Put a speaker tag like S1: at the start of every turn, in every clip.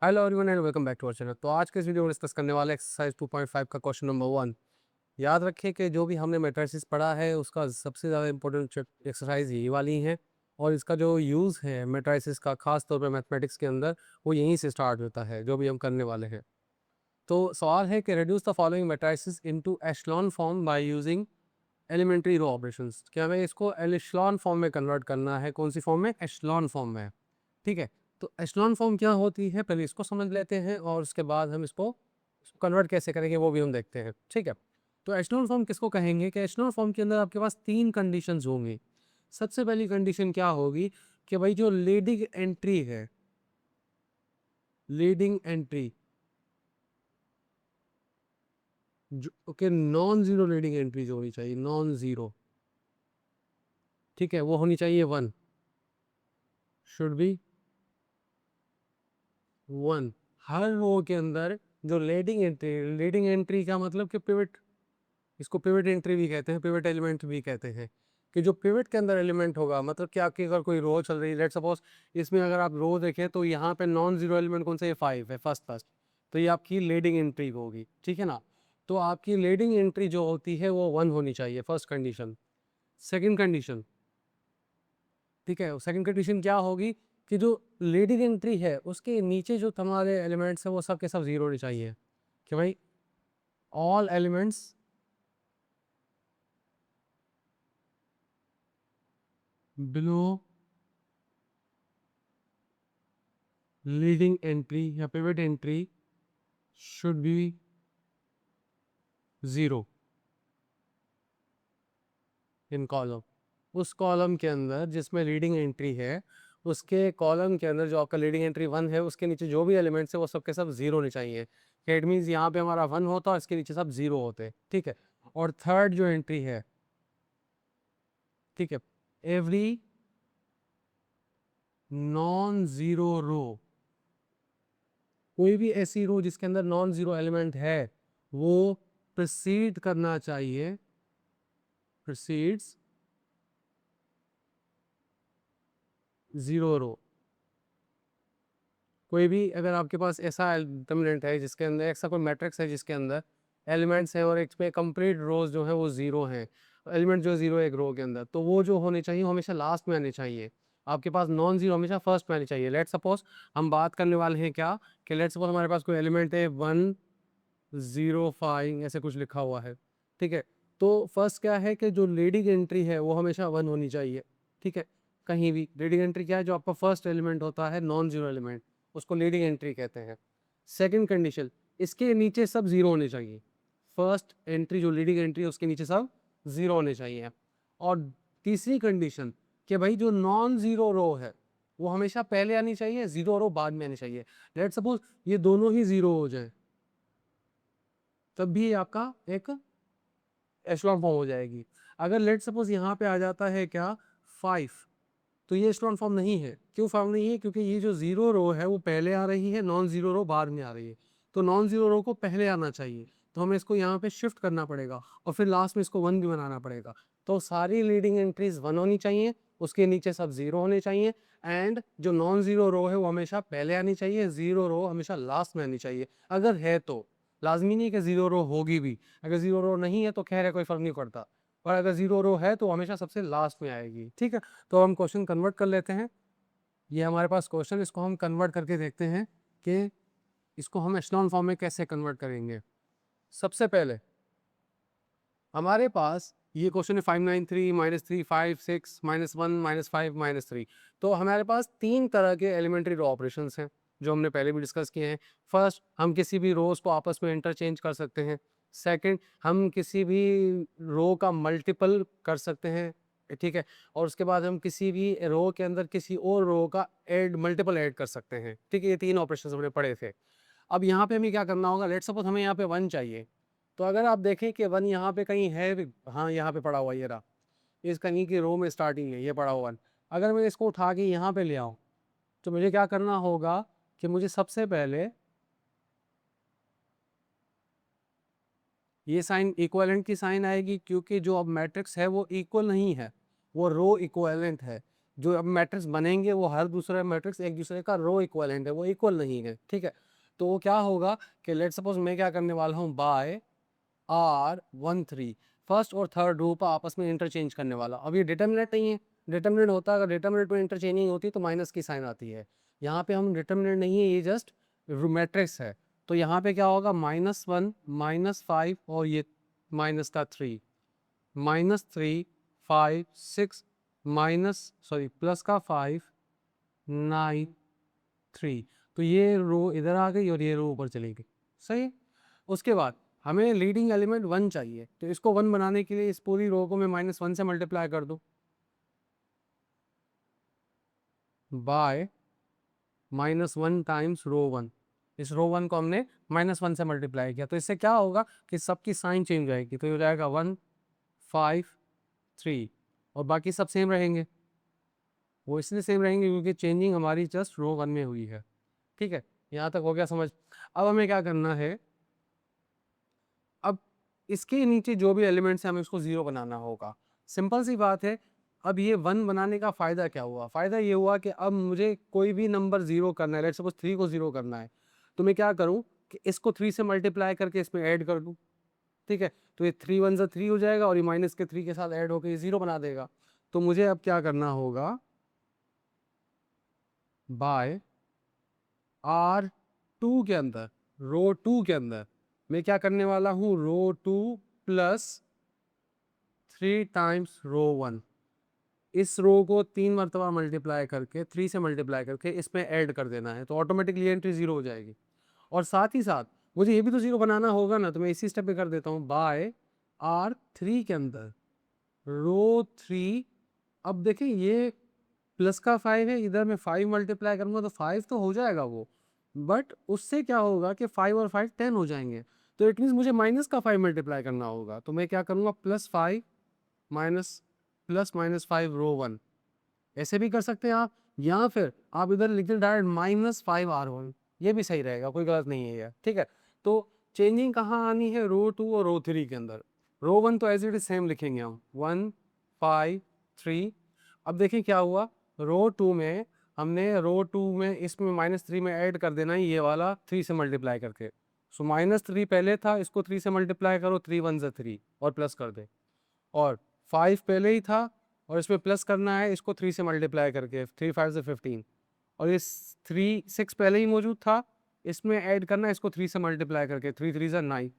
S1: Hello everyone and welcome back to our channel. तो आज के इस वीडियो में डिस्कस करने वाले एक्सरसाइज 2.5 का क्वेश्चन नंबर 1। याद रखें कि जो भी हमने मैट्रिसेस पढ़ा है उसका सबसे ज़्यादा इंपॉर्टेंट एक्सरसाइज यही वाली है, और इसका जो यूज़ है मैट्रिसेस का खास तौर पे मैथमेटिक्स के अंदर वो यहीं से स्टार्ट होता है जो भी हम करने वाले हैं। तो सवाल है कि reduce the following matrices into echelon form by using elementary row operations. क्या हमें इसको एशेलॉन फॉर्म में कन्वर्ट करना है? कौन सी फॉर्म में? एशेलॉन फॉर्म में। ठीक है, तो एशेलॉन फॉर्म क्या होती है पहले इसको समझ लेते हैं, और उसके बाद हम इसको कन्वर्ट कैसे करेंगे वो भी हम देखते हैं। ठीक है, तो एशेलॉन फॉर्म किसको कहेंगे कि एशेलॉन फॉर्म के अंदर आपके पास तीन कंडीशंस होंगी। सबसे पहली कंडीशन क्या होगी कि भाई जो लीडिंग एंट्री है, लीडिंग एंट्री जो okay non zero leading entry जो होनी चाहिए, नॉन जीरो, ठीक है, वो होनी चाहिए 1, शुड बी 1। हर रो के अंदर जो लीडिंग एंट्री का मतलब कि पिवट, इसको पिवट एंट्री भी कहते हैं, पिवट एलिमेंट भी कहते हैं, कि जो पिवट के अंदर एलिमेंट होगा, मतलब कि आपकी अगर कोई रो चल रही है, लेट्स सपोज इसमें अगर आप रो देखें तो यहाँ पे नॉन जीरो एलिमेंट कौन सा है? 5 है, फर्स्ट। तो ये आपकी लीडिंग एंट्री होगी, ठीक है ना। तो आपकी लीडिंग एंट्री जो होती है वो 1 होनी चाहिए, फर्स्ट कंडीशन। सेकेंड कंडीशन, ठीक है, सेकंड कंडीशन क्या होगी कि जो लीडिंग एंट्री है उसके नीचे जो हमारे एलिमेंट्स है वो सब के सब जीरो होने चाहिए, कि भाई all elements below leading entry या pivot entry should be zero in column. उस कॉलम के अंदर जिसमें लीडिंग एंट्री है, उसके कॉलम के अंदर जो आपका लीडिंग एंट्री 1 है उसके नीचे जो भी एलिमेंट्स है वो सब के सब जीरो होने चाहिए। इट मीन्स यहाँ पे हमारा 1 होता है, इसके नीचे सब जीरो होते, ठीक है। और थर्ड जो एंट्री है, ठीक है, एवरी नॉन जीरो रो, कोई भी ऐसी रो जिसके अंदर नॉन जीरो एलिमेंट है वो प्रोसीड करना चाहिए, प्रोसीड्स जीरो रो। कोई भी अगर आपके पास ऐसा एलिमेंट है जिसके अंदर, ऐसा कोई मैट्रिक्स है जिसके अंदर एलिमेंट्स हैं और एक पे कंप्लीट रोज जो है वो जीरो हैं, एलिमेंट जो जीरो है एक रो के अंदर, तो वो जो होने चाहिए वो हमेशा लास्ट में आने चाहिए। आपके पास नॉन जीरो हमेशा फर्स्ट में आनी चाहिए। लेट सपोज हम बात करने वाले हैं क्या, कि लेट सपोज हमारे पास कोई एलिमेंट है 105 ऐसे कुछ लिखा हुआ है, ठीक है। तो फर्स्ट क्या है कि जो लीडिंग एंट्री है वो हमेशा 1 होनी चाहिए, ठीक है। कहीं भी लीडिंग एंट्री क्या है? जो आपका फर्स्ट एलिमेंट होता है नॉन जीरो एलिमेंट, उसको लीडिंग एंट्री कहते हैं। सेकंड कंडीशन, इसके नीचे सब जीरो होने चाहिए। फर्स्ट एंट्री जो लीडिंग एंट्री है उसके नीचे सब जीरो होने चाहिए। और तीसरी कंडीशन कि भाई जो नॉन जीरो रो है वो हमेशा पहले आनी चाहिए, जीरो रो बाद में आनी चाहिए। लेट सपोज ये दोनों ही जीरो हो जाए तब भी आपका एक एशलॉन फॉर्म हो जाएगी। अगर लेट सपोज यहाँ पे आ जाता है क्या 5, तो ये एशलॉन फॉर्म नहीं है। क्यों फॉर्म नहीं है? क्योंकि ये जो जीरो रो है वो पहले आ रही है, नॉन जीरो रो बाद में आ रही है। तो नॉन जीरो रो को पहले आना चाहिए, तो हमें इसको यहाँ पे शिफ्ट करना पड़ेगा और फिर लास्ट में इसको 1 भी बनाना पड़ेगा। तो सारी लीडिंग एंट्रीज 1 होनी चाहिए, उसके नीचे सब जीरो होने चाहिए, एंड जो नॉन जीरो रो है वो हमेशा पहले आनी चाहिए, जीरो रो हमेशा लास्ट में आनी चाहिए। अगर है तो, लाजमी नहीं कि जीरो रो होगी भी। अगर जीरो रो नहीं है तो खैर है, कोई फर्क नहीं पड़ता, और अगर जीरो रो है तो हमेशा सबसे लास्ट में आएगी, ठीक है। तो हम क्वेश्चन कन्वर्ट कर लेते हैं। ये हमारे पास क्वेश्चन, इसको हम कन्वर्ट करके देखते हैं कि इसको हम एशलॉन फॉर्म में कैसे कन्वर्ट करेंगे। सबसे पहले हमारे पास ये क्वेश्चन है 593 -3 5 6 -1 -5 -3। तो हमारे पास तीन तरह के एलिमेंट्री रो ऑपरेशंस हैं जो हमने पहले भी डिस्कस किए हैं। फर्स्ट, हम किसी भी रोज को आपस में इंटरचेंज कर सकते हैं। सेकंड, हम किसी भी रो का मल्टीपल कर सकते हैं, ठीक है। और उसके बाद हम किसी भी रो के अंदर किसी और रो का मल्टीपल ऐड कर सकते हैं, ठीक है। ये तीन ऑपरेशंस हमने पढ़े थे। अब यहाँ पे हमें क्या करना होगा, लेट सपोज हमें यहाँ पे 1 चाहिए। तो अगर आप देखें कि 1 यहाँ पे कहीं है भी, हाँ यहाँ पे पड़ा हुआ ये रहा, इस कहीं की रो में स्टार्टिंग है, ये पड़ा हुआ 1। अगर मैं इसको उठा के यहाँ पे ले आऊँ तो मुझे क्या करना होगा कि मुझे सबसे पहले ये साइन इक्विवेलेंट की साइन आएगी, क्योंकि जो अब मैट्रिक्स है वो इक्वल नहीं है, वो रो इक्विवेलेंट है। जो अब मैट्रिक्स बनेंगे वो हर दूसरा मैट्रिक्स एक दूसरे का रो इक्वलेंट है, वो इक्वल नहीं है, ठीक है। तो वो क्या होगा कि लेट सपोज मैं क्या करने वाला हूँ, बाय R13 फर्स्ट और थर्ड रो पर आपस में इंटरचेंज करने वाला। अब ये डिटर्मिनेंट नहीं है, डिटर्मिनेंट होता अगर डिटर्मिनेंट में इंटरचेंजिंग होती तो माइनस की साइन आती है। यहाँ पे हम डिटर्मिनेंट नहीं है, ये जस्ट मैट्रिक्स है। तो यहाँ पे क्या होगा, -1 -5 और ये माइनस का 3 -3 5 6 प्लस का 5 9 3। तो ये रो इधर आ गई और ये रो ऊपर चली गई, सही है। उसके बाद हमें लीडिंग एलिमेंट 1 चाहिए, तो इसको 1 बनाने के लिए इस पूरी रो को मैं -1 से मल्टीप्लाई कर दूं बाय -1 टाइम्स रो 1। इस रो 1 को हमने -1 से मल्टीप्लाई किया, तो इससे क्या होगा कि सबकी साइन चेंज हो जाएगी, तो ये हो जाएगा 1 5 3 और बाकी सब सेम रहेंगे। वो इसलिए सेम रहेंगे क्योंकि चेंजिंग हमारी जस्ट रो 1 में हुई है, ठीक है। यहाँ तक हो गया समझ। अब हमें क्या करना है, अब इसके नीचे जो भी एलिमेंट्स हैं हमें उसको 0 बनाना होगा। सिंपल सी बात है। अब ये 1 बनाने का फ़ायदा क्या हुआ, फ़ायदा ये हुआ कि अब मुझे कोई भी नंबर 0 करना है, लेट्स सपोज 3 को 0 करना है, तो मैं क्या करूँ कि इसको 3 से मल्टीप्लाई करके इसमें ऐड कर दूँ, ठीक है। तो ये 3 1 3 हो जाएगा और ये माइनस के 3 के साथ ऐड होकर ये 0 बना देगा। तो मुझे अब क्या करना होगा, बाय R2 के अंदर, रो 2 के अंदर मैं क्या करने वाला हूँ, रो 2 प्लस 3 टाइम्स रो 1। इस रो को 3 मरतबा मल्टीप्लाई करके 3 से मल्टीप्लाई करके इसमें ऐड कर देना है, तो ऑटोमेटिकली एंट्री 0 हो जाएगी। और साथ ही साथ मुझे ये भी तो 0 बनाना होगा ना, तो मैं इसी स्टेप पे कर देता हूँ, बाय R3 के अंदर रो 3। अब देखें ये प्लस का 5 है, इधर मैं 5 मल्टीप्लाई करूंगा तो 5 तो हो जाएगा वो, बट उससे क्या होगा कि 5 और 5 10 हो जाएंगे। तो इट मीन्स मुझे माइनस का 5 मल्टीप्लाई करना होगा, तो मैं क्या करूंगा, +5 माइनस प्लस -5 रो 1। ऐसे भी कर सकते हैं आप, या फिर आप इधर लिख दें डायरेक्ट -5R1, ये भी सही रहेगा, कोई गलत नहीं है ये, ठीक है। तो चेंजिंग कहाँ आनी है, रो 2 और रो 3 के अंदर। रो 1 तो एज इट इज सेम लिखेंगे हम, 1 5 3। अब देखिए क्या हुआ, रो 2 में हमने रो 2 में इसमें -3 में ऐड कर देना है ये वाला 3 से मल्टीप्लाई करके। सो -3 पहले था, इसको 3 से मल्टीप्लाई करो, 3 1 3 और प्लस कर दे। और 5 पहले ही था और इसमें प्लस करना है इसको 3 से मल्टीप्लाई करके, 3 5 से 15। और इस 3 6 पहले ही मौजूद था, इसमें ऐड करना है इसको 3 से मल्टीप्लाई करके, 3 3 से 9,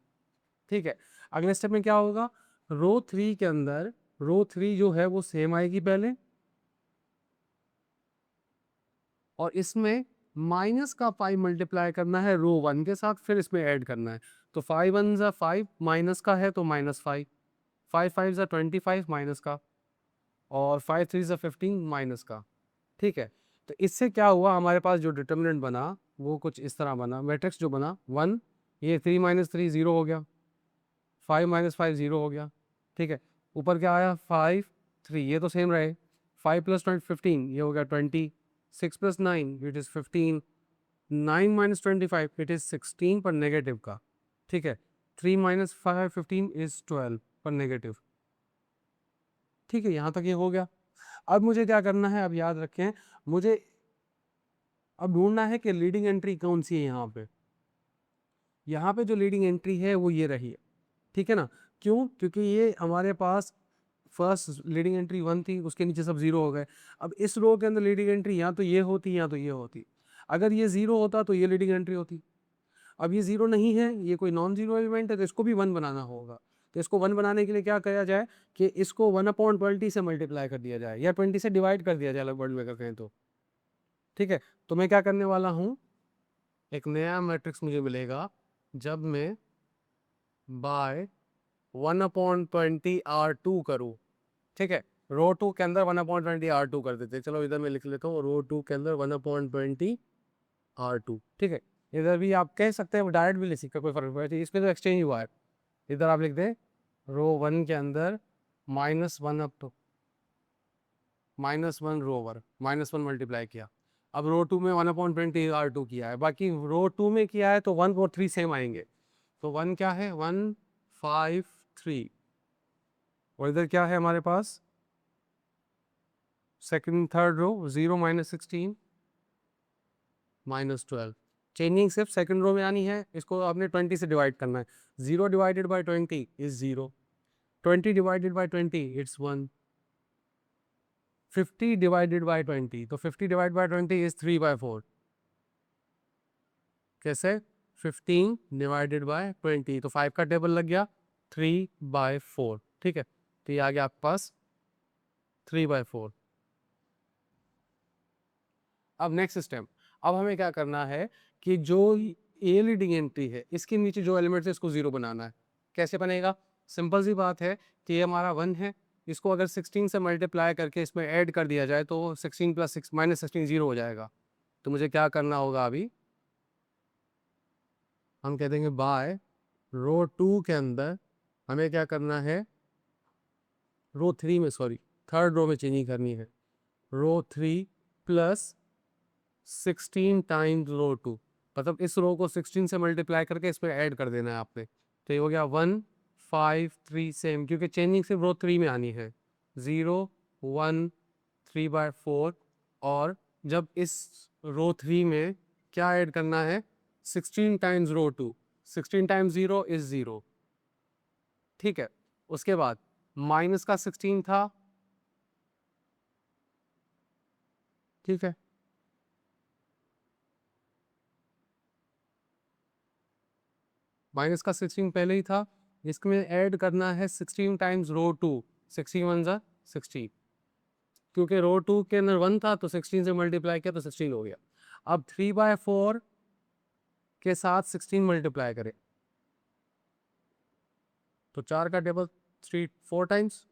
S1: ठीक है। अगले स्टेप में क्या होगा, रो 3 के अंदर रो 3 जो है वो सेम आएगी पहले, और इसमें माइनस का 5 मल्टीप्लाई करना है रो 1 के साथ, फिर इसमें ऐड करना है। तो 5 1 ज़ा 5 माइनस का है तो -5, 5 5 ज़ा 25 माइनस का, और 5 3 ज़ा 15 माइनस का, ठीक है। तो इससे क्या हुआ, हमारे पास जो डिटर्मिनेंट बना वो कुछ इस तरह बना, मैट्रिक्स जो बना 1, ये 3 -3 0 हो गया, 5 -5 0 हो गया, ठीक है। ऊपर क्या आया 5 3, ये तो सेम रहे, 5 + 15 ये हो गया 20, 6 + 9 इट इज़ 15, 9 - 25 इट इज़ 16 पर नेगेटिव का, ठीक है। 3 - 5 15 इज़ 12 पर नेगेटिव, ठीक है। यहाँ तक ये हो गया। अब मुझे क्या करना है, अब याद रखें, मुझे अब ढूंढना है कि लीडिंग एंट्री कौन सी है यहाँ पे। यहाँ पे जो लीडिंग एंट्री है वो ये रही है, ठीक है ना। क्यों, क्योंकि ये हमारे पास फर्स्ट लीडिंग एंट्री 1 थी, उसके नीचे सब 0 हो गए। अब इस रो के अंदर लीडिंग एंट्री या तो ये होती या तो ये होती। अगर ये 0 होता तो ये लीडिंग एंट्री होती। अब ये 0 नहीं है, ये कोई नॉन जीरो एलिमेंट है, तो इसको भी 1 बनाना होगा। तो इसको 1 बनाने के लिए क्या किया जाए कि इसको 1/20 से मल्टीप्लाई कर दिया जाए, या 20 से डिवाइड कर दिया जाए अलग वर्ड में अगर कहें तो, ठीक है। तो मैं क्या करने वाला हूँ, एक नया मैट्रिक्स मुझे मिलेगा जब मैं बाय 1/20 R2 करूँ, ठीक है। रो 2 के अंदर 1/20 R2 कर देते, चलो इधर मैं लिख लेता हूँ, रो 2 के अंदर 1/20 R2, ठीक है। इधर भी आप कह सकते हैं, डायरेक्ट भी लिख सकते, कोई फर्क नहीं पड़ता, इसमें तो एक्सचेंज हुआ है। इधर आप लिख दें रो 1 के अंदर -1 अप टू -1 रो 1 -1 मल्टीप्लाई किया। अब रो 2 में 1/20 R2 किया है, बाकी रो 2 में किया है तो 1 और 3 सेम आएंगे। तो 1 क्या है, 1 5 3, और इधर क्या है हमारे पास second third row 0 minus 16 minus 12। Changing सिर्फ सेकंड रो में आनी है, इसको आपने 20 से डिवाइड करना है। 0 divided by 20 is 0, 20 divided by 20 it's 1, 50 divided by 20, तो 50 डिवाइड बाय 20 इज 3/4। कैसे? 15 डिवाइडेड बाय 20, तो 5 का टेबल लग गया 3/4। ठीक है, तो ये आ गया आपके पास 3/4। अब नेक्स्ट स्टेप, अब हमें क्या करना है कि जो ए लीडिंग एंट्री है इसके नीचे जो एलिमेंट है इसको 0 बनाना है। कैसे बनेगा? सिंपल सी बात है कि ये हमारा 1 है, इसको अगर 16 से मल्टीप्लाई करके इसमें ऐड कर दिया जाए तो 16 + 6 -16 0 हो जाएगा। तो मुझे क्या करना होगा? अभी हम कह देंगे बाय रो 2 के अंदर हमें क्या करना है, रो 3 में, सॉरी थर्ड रो में चेंजिंग करनी है। रो 3 + 16 टाइम्स रो 2, मतलब इस रो को 16 से मल्टीप्लाई करके इस पे ऐड कर देना है आपने। तो ये हो गया 1 5 3 सेम, क्योंकि चेंजिंग सिर्फ रो 3 में आनी है। 0 1 3/4, और जब इस रो 3 में क्या ऐड करना है? 16 टाइम्स रो 2, 16 टाइम्स 0 इज 0। ठीक है, उसके बाद माइनस का 16 था। ठीक है, माइनस का 16 पहले ही था, इसमें ऐड करना है 16 टाइम्स रो 2, 16 1 ज़ा 16, क्योंकि रो 2 के अंदर 1 था तो 16 से मल्टीप्लाई किया तो 16 हो गया। अब 3/4 के साथ 16 मल्टीप्लाई करें तो 4 का टेबल 3 4 टाइम्स,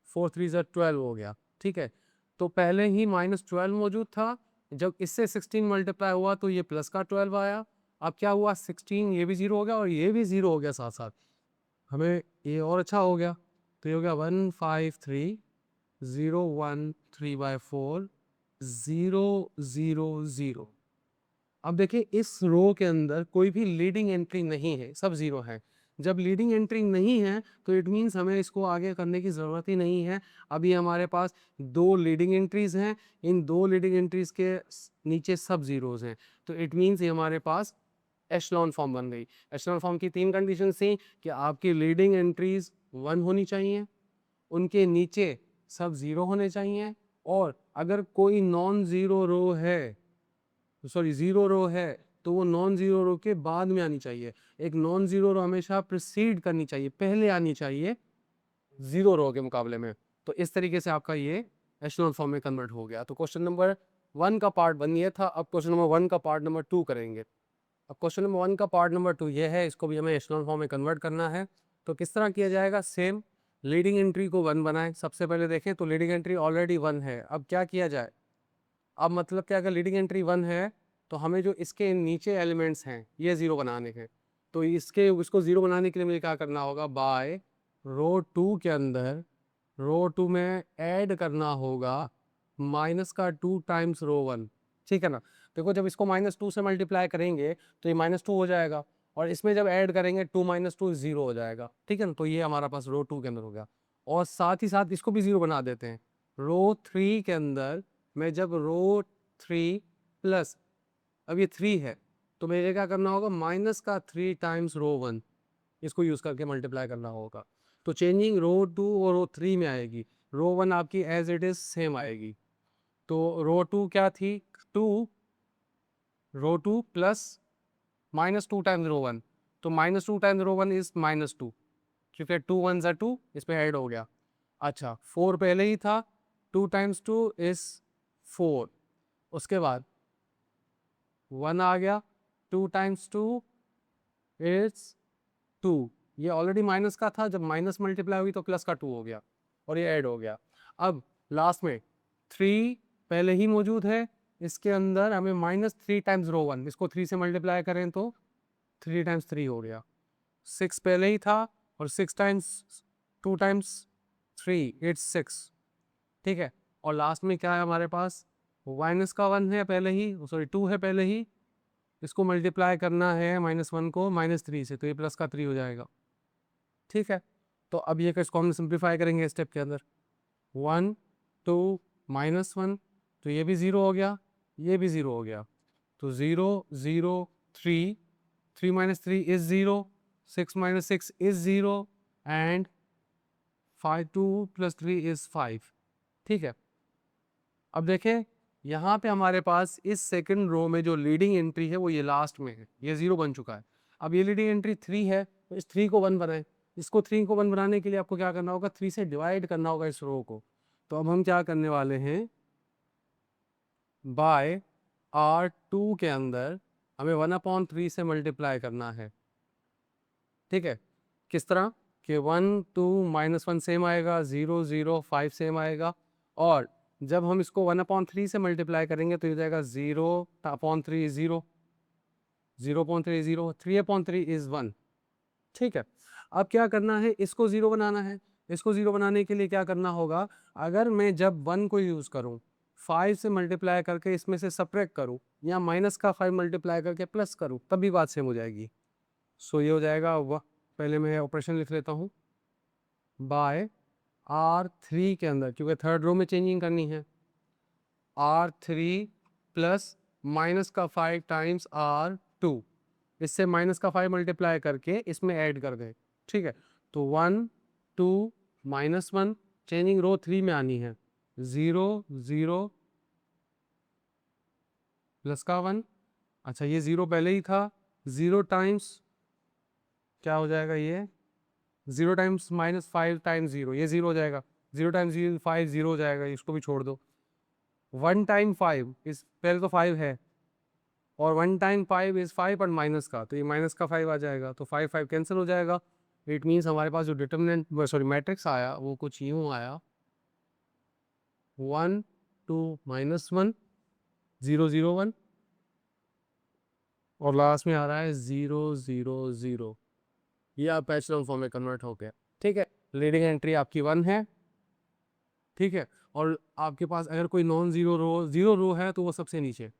S1: 4 3 ज़ा 12 हो गया। ठीक है, तो पहले ही -12 मौजूद था, जब इससे 16 मल्टीप्लाई हुआ तो ये प्लस का 12 आया। अब क्या हुआ? 16 ये भी 0 हो गया और ये भी 0 हो गया साथ साथ। हमें ये और अच्छा हो गया, तो ये हो गया 1 5 3 0 1 3/4 0 0 0। अब देखिए इस रो के अंदर कोई भी लीडिंग एंट्री नहीं है, सब 0 है। जब लीडिंग एंट्री नहीं है तो इट मीन्स हमें इसको आगे करने की ज़रूरत ही नहीं है। अभी हमारे पास 2 लीडिंग एंट्रीज हैं, इन 2 लीडिंग एंट्रीज के नीचे सब जीरोज हैं, तो इट मीन्स ये हमारे पास एशलॉन फॉर्म बन गई। एशलॉन फॉर्म की 3 कंडीशन थी कि आपकी लीडिंग एंट्रीज 1 होनी चाहिए, उनके नीचे सब 0 होने चाहिए, और अगर कोई नॉन ज़ीरो रो है, सॉरी 0 रो है, तो वो नॉन ज़ीरो रो के बाद में आनी चाहिए। एक नॉन ज़ीरो रो हमेशा प्रीसीड करनी चाहिए, पहले आनी चाहिए 0 रो के मुकाबले में। तो इस तरीके से आपका ये एशलॉन फॉर्म में कन्वर्ट हो गया। तो क्वेश्चन नंबर 1 का पार्ट 1 ये था। अब क्वेश्चन नंबर 1 का पार्ट नंबर 2 करेंगे। अब क्वेश्चन नंबर 1 का पार्ट नंबर 2 ये है, इसको भी हमें एशलॉन फॉर्म में कन्वर्ट करना है। तो किस तरह किया जाएगा? सेम, लीडिंग एंट्री को 1 बनाएं। सबसे पहले देखें तो लीडिंग एंट्री ऑलरेडी 1 है। अब क्या किया जाए? अब मतलब क्या, अगर लीडिंग एंट्री 1 है तो हमें जो इसके नीचे एलिमेंट्स हैं ये 0 बनाने हैं। तो इसको 0 बनाने के लिए मुझे क्या करना होगा? बाय रो 2 के अंदर रो 2 में ऐड करना होगा माइनस का 2 टाइम्स रो 1। ठीक है ना? देखो जब इसको -2 से मल्टीप्लाई करेंगे तो ये -2 हो जाएगा, और इसमें जब ऐड करेंगे 2 - 2 0 हो जाएगा। ठीक है ना? तो ये हमारा पास रो 2 के अंदर हो गया, और साथ ही साथ इसको भी 0 बना देते हैं। रो 3 के अंदर मैं जब रो 3 प्लस, अब ये 3 है, तो मुझे क्या करना होगा? माइनस का 3 टाइम्स रो 1, इसको यूज़ करके मल्टीप्लाई करना होगा। तो चेंजिंग रो 2 और रो 3 में आएगी, रो 1 आपकी एज इट इज़ सेम आएगी। तो रो 2 क्या थी? 2, रो 2 प्लस -2 टाइम्स रो 1, तो -2 टाइम्स रो 1 इज -2, क्योंकि 2 1 ज़ा 2, इस पे ऐड हो गया। अच्छा 4 पहले ही था, 2 टाइम्स 2 इज 4, उसके बाद 1 आ गया, 2 टाइम्स 2 इज 2, ये ऑलरेडी माइनस का था, जब माइनस मल्टीप्लाई हुई तो प्लस का 2 हो गया और ये ऐड हो गया। अब लास्ट में 3 पहले ही मौजूद है, इसके अंदर हमें -3 टाइम्स रो 1, इसको 3 से मल्टीप्लाई करें तो 3 टाइम्स 3 हो गया। 6 पहले ही था, और 6 टाइम्स 2 टाइम्स 3 इट्स 6। ठीक है, और लास्ट में क्या है हमारे पास? माइनस का 1 है पहले ही, सॉरी 2 है पहले ही, इसको मल्टीप्लाई करना है -1 को -3 से, तो ये प्लस का 3 हो जाएगा। ठीक है, तो अब ये इसको हम सिंप्लीफाई करेंगे स्टेप के अंदर। 1 2 -1, तो ये भी 0 हो गया, ये भी 0 हो गया। तो 0 0 3, 3 - 3 इज 0, 6 - 6 इज 0 एंड 5 2 + 3 इज 5। ठीक है, अब देखें यहाँ पे हमारे पास इस सेकंड रो में जो लीडिंग एंट्री है वो ये लास्ट में है, ये 0 बन चुका है। अब ये लीडिंग एंट्री 3 है, तो इस 3 को 1 बनाएं। इसको 3 को 1 बनाने के लिए आपको क्या करना होगा, 3 से डिवाइड करना होगा इस रो को। तो अब हम क्या करने वाले हैं, बाय R2 के अंदर हमें 1/3 से मल्टीप्लाई करना है। ठीक है, किस तरह कि 1 2 -1 सेम आएगा, 0 0 5 सेम आएगा, और जब हम इसको 1/3 से मल्टीप्लाई करेंगे तो ये जाएगा 0/3 0, 0/3 0, 3/3 इज 1। ठीक है, अब क्या करना है, इसको 0 बनाना है। इसको 0 बनाने के लिए क्या करना होगा, अगर मैं जब 1 को यूज़ करूँ, 5 से मल्टीप्लाई करके इसमें से सब्ट्रैक्ट करूँ, या माइनस का 5 मल्टीप्लाई करके प्लस करूँ, तब भी बात सेम हो जाएगी। सो ये हो जाएगा पहले मैं ऑपरेशन लिख लेता हूँ, बाय R3 के अंदर, क्योंकि थर्ड रो में चेंजिंग करनी है, R3 प्लस माइनस का 5 टाइम्स R2, इससे माइनस का 5 मल्टीप्लाई करके इसमें ऐड कर दें। ठीक है, तो 1 2 -1, चेंजिंग रो 3 में आनी है, 0 0 प्लस का 1, अच्छा ये 0 पहले ही था, 0 टाइम्स क्या हो जाएगा, ये 0 टाइम्स -5 टाइम्स 0, ये 0 हो जाएगा, 0 टाइम्स 5 0 हो जाएगा, इसको भी छोड़ दो। 1 टाइम 5 इस पहले तो 5 है, और 1 टाइम 5 इज 5 और माइनस का, तो ये माइनस का 5 आ जाएगा, तो 5 5 कैंसिल हो जाएगा। इट मीन्स हमारे पास जो डिटर्मिनेंट सॉरी मैट्रिक्स आया वो कुछ यूँ आया, 1 2 -1 0 0 1, और लास्ट में आ रहा है 0 0 0। ये आप एचेलॉन फॉर्म में कन्वर्ट हो गया। ठीक है, लीडिंग एंट्री आपकी 1 है। ठीक है, और आपके पास अगर कोई नॉन जीरो रो है तो वो सबसे नीचे।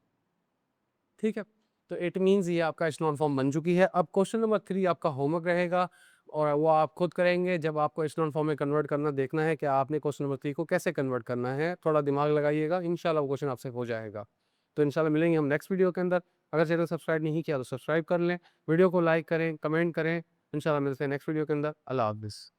S1: ठीक है, तो इट मीन्स ये आपका एचेलॉन फॉर्म बन चुकी है। अब क्वेश्चन नंबर 3 आपका होमवर्क रहेगा, और वो आप खुद करेंगे। जब आपको एचेलॉन फॉर्म में कन्वर्ट करना, देखना है कि आपने क्वेश्चन नंबर 3 को कैसे कन्वर्ट करना है, थोड़ा दिमाग लगाइएगा, इंशाल्लाह वो क्वेश्चन आपसे हो जाएगा। तो इंशाल्लाह मिलेंगे हम नेक्स्ट वीडियो के अंदर। अगर चैनल सब्सक्राइब नहीं किया तो सब्सक्राइब कर लें, वीडियो को लाइक करें, कमेंट करें। इंशाल्लाह मिलते हैं नेक्स्ट वीडियो के अंदर। अल्लाह हाफ़िज़।